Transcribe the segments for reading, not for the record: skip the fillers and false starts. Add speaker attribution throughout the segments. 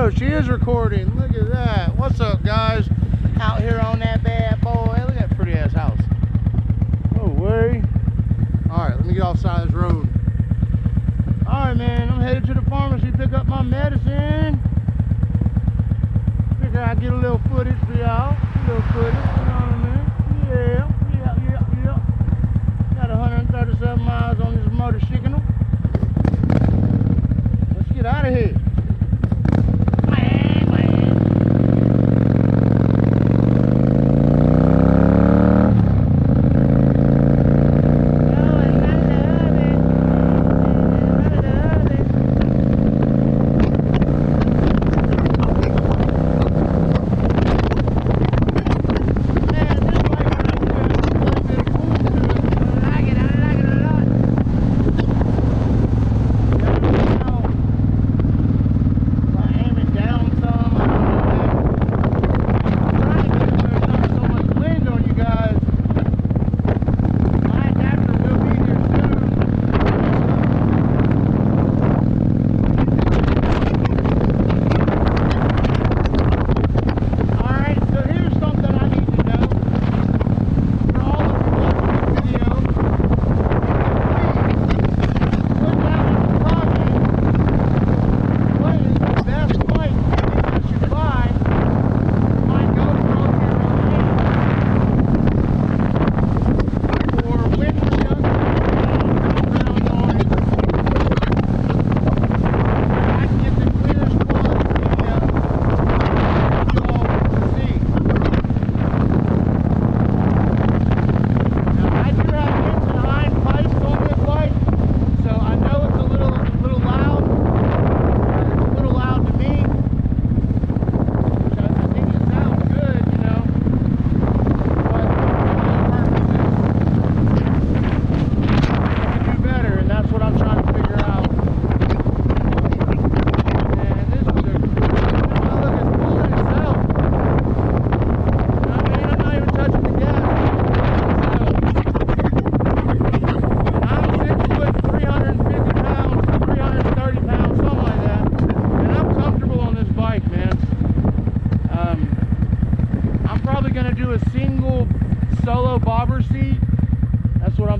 Speaker 1: go. She is recording. Look at that. What's up, guys? Out here on that bad boy. Look at that pretty ass house. No way. Alright, let me get off the side of this road. Alright, man. I'm headed to the pharmacy to pick up my medicine. Figure I'd get a little footage for y'all. A little footage. You know what I mean? Yeah. Got 137 miles on this motorcycle. Let's get out of here.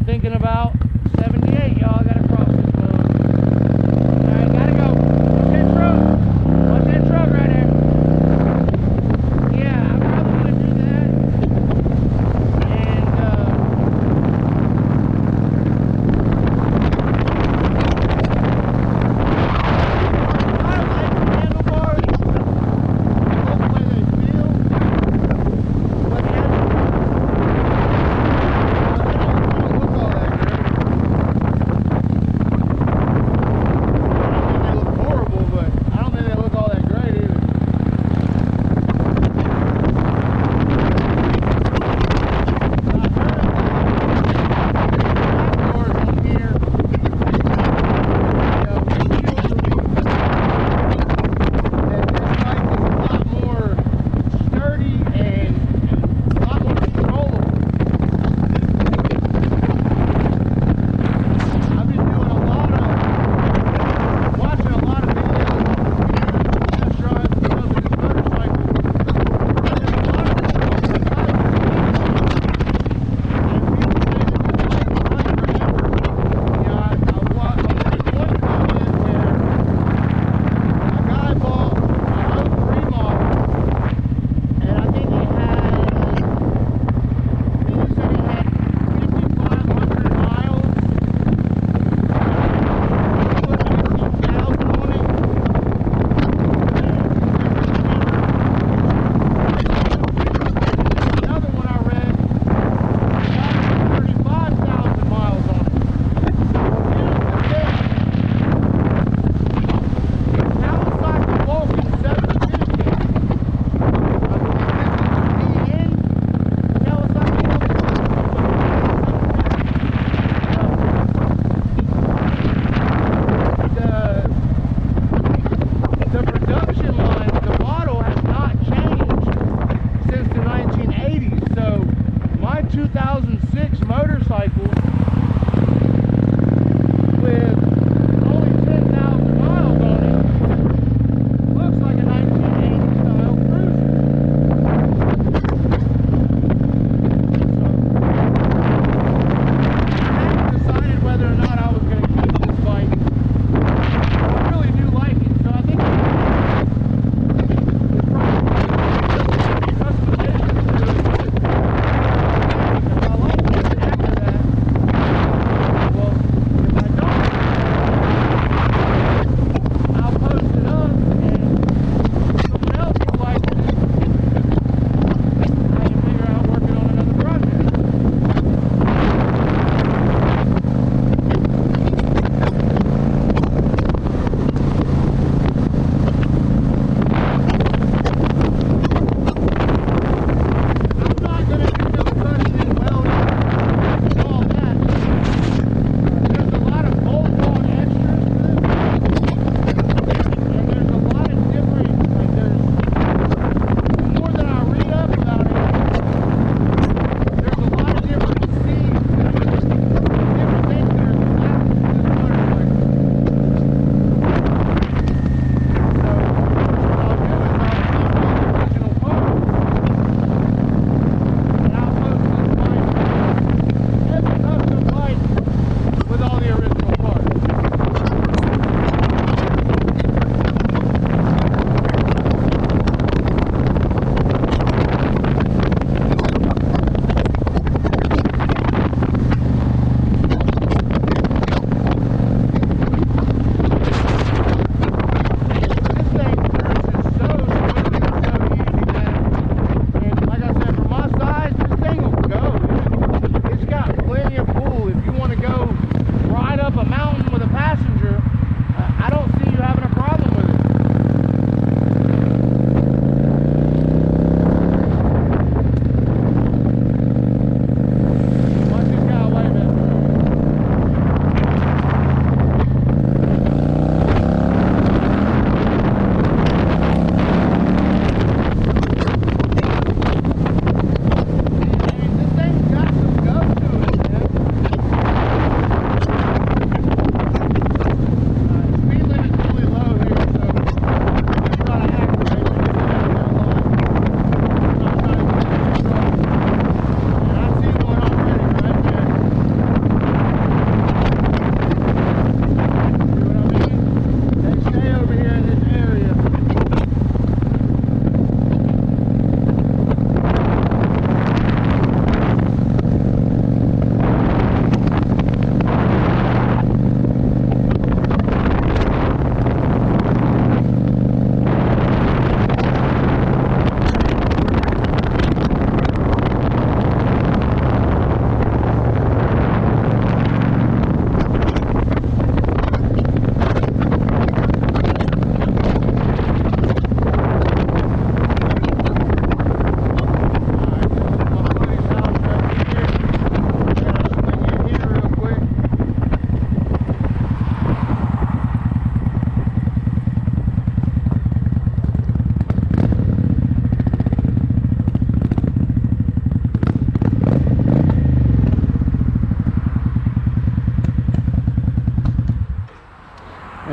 Speaker 1: Thinking about 78, y'all. Gotta cross this road. Alright, gotta go. Watch that truck. Watch that truck right there. Yeah, I'm probably gonna do that. And I like the handlebars. Hopefully they feel. But yeah. Look all that, man.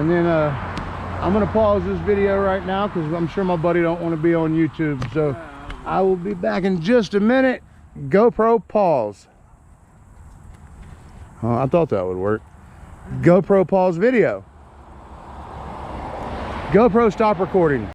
Speaker 1: And then I'm gonna pause this video right now because I'm sure my buddy don't want to be on YouTube. So I will be back in just a minute. GoPro pause. I thought that would work. GoPro pause video. GoPro stop recording.